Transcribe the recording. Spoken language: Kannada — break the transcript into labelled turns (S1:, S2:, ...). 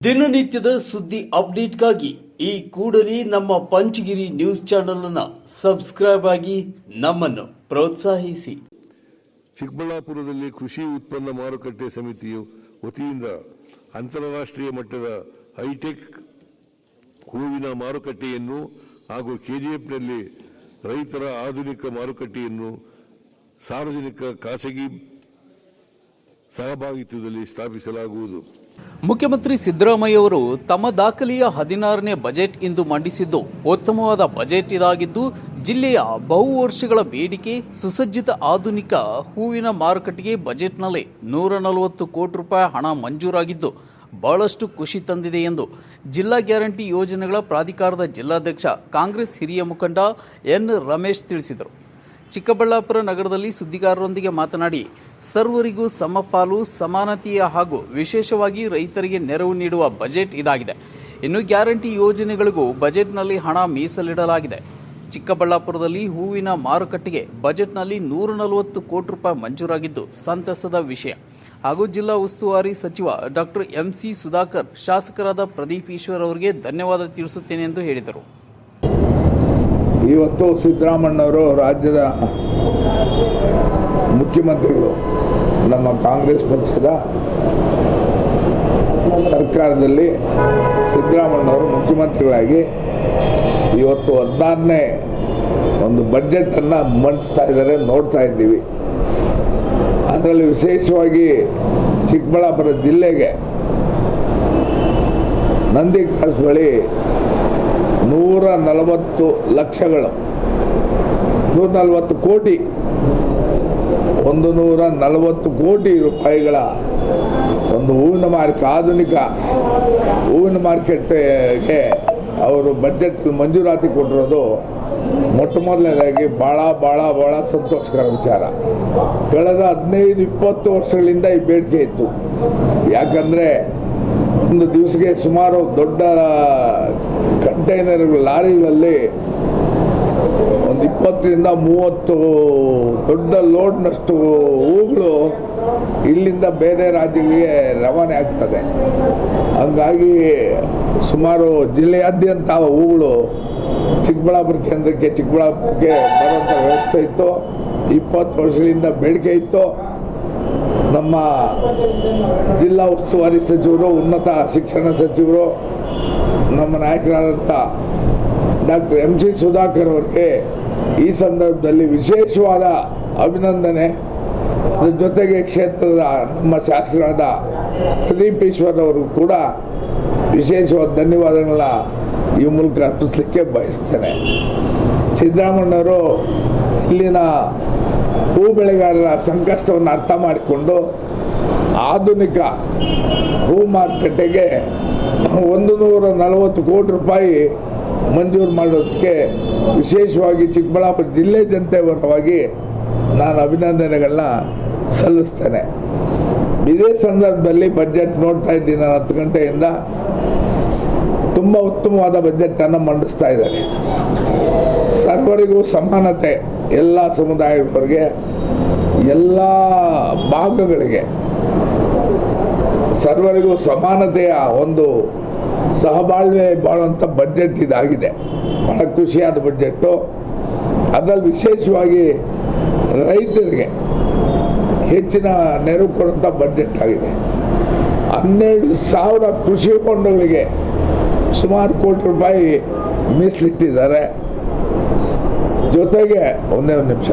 S1: ದಿನನಿತ್ಯದ ಸುದ್ದಿ ಅಪ್ಡೇಟ್ಗಾಗಿ ಈ ಕೂಡಲೇ ನಮ್ಮ ಪಂಚಗಿರಿ ನ್ಯೂಸ್ ಚಾನೆಲ್ ಅನ್ನು ಸಬ್ಸ್ಕ್ರೈಬ್ ಆಗಿ ನಮ್ಮನ್ನು ಪ್ರೋತ್ಸಾಹಿಸಿ.
S2: ಚಿಕ್ಕಬಳ್ಳಾಪುರದಲ್ಲಿ ಕೃಷಿ ಉತ್ಪನ್ನ ಮಾರುಕಟ್ಟೆ ಸಮಿತಿಯು ವತಿಯಿಂದ ಅಂತಾರಾಷ್ಟ್ರೀಯ ಮಟ್ಟದ ಹೈಟೆಕ್ ಹೂವಿನ ಮಾರುಕಟ್ಟೆಯನ್ನು ಹಾಗೂ ಕೆಜಿಎಫ್ನಲ್ಲಿ ರೈತರ ಆಧುನಿಕ ಮಾರುಕಟ್ಟೆಯನ್ನು ಸಾರ್ವಜನಿಕ ಖಾಸಗಿ ಸಹಭಾಗಿತ್ವದಲ್ಲಿ ಸ್ಥಾಪಿಸಲಾಗುವುದು.
S3: ಮುಖ್ಯಮಂತ್ರಿ ಸಿದ್ದರಾಮಯ್ಯ ಅವರು ತಮ್ಮ ದಾಖಲೆಯ 16ನೇ ಬಜೆಟ್ ಇಂದು ಮಂಡಿಸಿದ್ದು ಉತ್ತಮವಾದ ಬಜೆಟ್ ಇದಾಗಿದ್ದು, ಜಿಲ್ಲೆಯ ಬಹು ವರ್ಷಗಳ ಬೇಡಿಕೆ ಸುಸಜ್ಜಿತ ಆಧುನಿಕ ಹೂವಿನ ಮಾರುಕಟ್ಟೆಗೆ ಬಜೆಟ್ನಲ್ಲಿ 140 ಕೋಟಿ ರೂಪಾಯಿ ಹಣ ಮಂಜೂರಾಗಿದ್ದು ಬಹಳಷ್ಟು ಖುಷಿ ತಂದಿದೆ ಎಂದು ಜಿಲ್ಲಾ ಗ್ಯಾರಂಟಿ ಯೋಜನೆಗಳ ಪ್ರಾಧಿಕಾರದ ಜಿಲ್ಲಾಧ್ಯಕ್ಷ ಕಾಂಗ್ರೆಸ್ ಹಿರಿಯ ಮುಖಂಡ ಎನ್ ರಮೇಶ್ ತಿಳಿಸಿದರು. ಚಿಕ್ಕಬಳ್ಳಾಪುರ ನಗರದಲ್ಲಿ ಸುದ್ದಿಗಾರರೊಂದಿಗೆ ಮಾತನಾಡಿ, ಸರ್ವರಿಗೂ ಸಮಪಾಲು ಸಮಾನತೆಯ ಹಾಗೂ ವಿಶೇಷವಾಗಿ ರೈತರಿಗೆ ನೆರವು ನೀಡುವ ಬಜೆಟ್ ಇದಾಗಿದೆ. ಇನ್ನು ಗ್ಯಾರಂಟಿ ಯೋಜನೆಗಳಿಗೂ ಬಜೆಟ್ನಲ್ಲಿ ಹಣ ಮೀಸಲಿಡಲಾಗಿದೆ. ಚಿಕ್ಕಬಳ್ಳಾಪುರದಲ್ಲಿ ಹೂವಿನ ಮಾರುಕಟ್ಟೆಗೆ ಬಜೆಟ್ನಲ್ಲಿ 140 ಕೋಟಿ ರೂಪಾಯಿ ಮಂಜೂರಾಗಿದ್ದು ಸಂತಸದ ವಿಷಯ ಹಾಗೂ ಜಿಲ್ಲಾ ಉಸ್ತುವಾರಿ ಸಚಿವ ಡಾಕ್ಟರ್ ಎಂಸಿ ಸುಧಾಕರ್, ಶಾಸಕರಾದ ಪ್ರದೀಪ್ ಈಶ್ವರ್ ಅವರಿಗೆ ಧನ್ಯವಾದ ತಿಳಿಸುತ್ತೇನೆ ಎಂದು ಹೇಳಿದರು.
S4: ಇವತ್ತು ಸಿದ್ದರಾಮಣ್ಣವರು ರಾಜ್ಯದ ಮುಖ್ಯಮಂತ್ರಿಗಳು, ನಮ್ಮ ಕಾಂಗ್ರೆಸ್ ಪಕ್ಷದ ಸರ್ಕಾರದಲ್ಲಿ ಸಿದ್ದರಾಮಣ್ಣವರು ಮುಖ್ಯಮಂತ್ರಿಗಳಾಗಿ ಇವತ್ತು 16ನೇ ಒಂದು ಬಜೆಟನ್ನು ಮಂಡಿಸ್ತಾ ಇದ್ದಾರೆ, ನೋಡ್ತಾ ಇದ್ದೀವಿ. ಅದರಲ್ಲಿ ವಿಶೇಷವಾಗಿ ಚಿಕ್ಕಬಳ್ಳಾಪುರ ಜಿಲ್ಲೆಗೆ ನಂದಿ ಕ್ರಾಸ್ ಬಳಿ 140 ಲಕ್ಷಗಳು 140 ಕೋಟಿ 140 ಕೋಟಿ ರೂಪಾಯಿಗಳ ಒಂದು ಹೂವಿನ ಆಧುನಿಕ ಹೂವಿನ ಮಾರ್ಕೆಟ್ಗೆ ಅವರು ಬಜೆಟ್ ಮಂಜೂರಾತಿ ಕೊಟ್ಟಿರೋದು ಮೊಟ್ಟ ಮೊದಲನೇದಾಗಿ ಭಾಳ ಸಂತೋಷಕರ ವಿಚಾರ. ಕಳೆದ 15-20 ವರ್ಷಗಳಿಂದ ಈ ಬೇಡಿಕೆ ಇತ್ತು. ಯಾಕಂದರೆ ಒಂದು ದಿವಸಕ್ಕೆ ಸುಮಾರು ದೊಡ್ಡ ಕಂಟೈನರ್ ಲಾರಿಗಳಲ್ಲಿ ಒಂದು 20-30 ದೊಡ್ಡ ಲೋಡ್ನಷ್ಟು ಹೂಗಳು ಇಲ್ಲಿಂದ ಬೇರೆ ರಾಜ್ಯಗಳಿಗೆ ರವಾನೆ ಆಗ್ತದೆ. ಹಂಗಾಗಿ ಸುಮಾರು ಜಿಲ್ಲೆಯಾದ್ಯಂತ ಹೂಗಳು ಚಿಕ್ಕಬಳ್ಳಾಪುರಕ್ಕೆ ಬರುವಂಥ ವ್ಯವಸ್ಥೆ ಇತ್ತು. 20 ವರ್ಷಗಳಿಂದ ಬೇಡಿಕೆ ಇತ್ತು. ನಮ್ಮ ಜಿಲ್ಲಾ ಉಸ್ತುವಾರಿ ಸಚಿವರು, ಉನ್ನತ ಶಿಕ್ಷಣ ಸಚಿವರು, ನಮ್ಮ ನಾಯಕರಾದಂಥ ಡಾಕ್ಟರ್ ಎಂಸಿ ಸುಧಾಕರ್ ಅವರಿಗೆ ಈ ಸಂದರ್ಭದಲ್ಲಿ ವಿಶೇಷವಾದ ಅಭಿನಂದನೆ. ಅದರ ಜೊತೆಗೆ ಕ್ಷೇತ್ರದ ನಮ್ಮ ಶಾಸಕರಾದ ಪ್ರದೀಪ್ ಈಶ್ವರ್ ಅವರು ಕೂಡ ವಿಶೇಷವಾದ ಧನ್ಯವಾದಗಳನ್ನ ಈ ಮೂಲಕ ಅರ್ಪಿಸಲಿಕ್ಕೆ ಬಯಸ್ತೇನೆ. ಸಿದ್ದರಾಮಣ್ಣವರು ಇಲ್ಲಿನ ಹೂ ಬೆಳೆಗಾರರ ಸಂಕಷ್ಟವನ್ನು ಅರ್ಥ ಮಾಡಿಕೊಂಡು ಆಧುನಿಕ ಹೂ ಮಾರುಕಟ್ಟೆಗೆ 140 ಕೋಟಿ ರೂಪಾಯಿ ಮಂಜೂರು ಮಾಡೋದಕ್ಕೆ ವಿಶೇಷವಾಗಿ ಚಿಕ್ಕಬಳ್ಳಾಪುರ ಜಿಲ್ಲೆ ಜನತೆ ಪರವಾಗಿ ನಾನು ಅಭಿನಂದನೆಗಳನ್ನ ಸಲ್ಲಿಸ್ತೇನೆ. ಇದೇ ಸಂದರ್ಭದಲ್ಲಿ ಬಜೆಟ್ ನೋಡ್ತಾ ಇದ್ದೀನಿ. ನಾನು 10 ಗಂಟೆಯಿಂದ ತುಂಬ ಉತ್ತಮವಾದ ಬಜೆಟನ್ನು ಮಂಡಿಸ್ತಾ ಇದ್ದಾರೆ. ಸರ್ವರಿಗೂ ಸಮಾನತೆ, ಎಲ್ಲ ಸಮುದಾಯದವರಿಗೆ, ಎಲ್ಲ ಭಾಗಗಳಿಗೆ ಸರ್ವರಿಗೂ ಸಮಾನತೆಯ ಒಂದು ಸಹಬಾಳ್ವೆ ಬಾಳುವಂಥ ಬಜೆಟ್ ಇದಾಗಿದೆ. ಬಹಳ ಖುಷಿಯಾದ ಬಜೆಟ್ಟು. ಅದರಲ್ಲಿ ವಿಶೇಷವಾಗಿ ರೈತರಿಗೆ ಹೆಚ್ಚಿನ ನೆರವು ಕೊಡುವಂಥ ಬಜೆಟ್ ಆಗಿದೆ. 12,000 ಕೃಷಿ ಹೊಂಡಗಳಿಗೆ ಸುಮಾರು ಕೋಟಿ ರೂಪಾಯಿ ಮೀಸಲಿಟ್ಟಿದ್ದಾರೆ. ಜೊತೆಗೆ ಒಂದೇ ಒಂದು ನಿಮಿಷ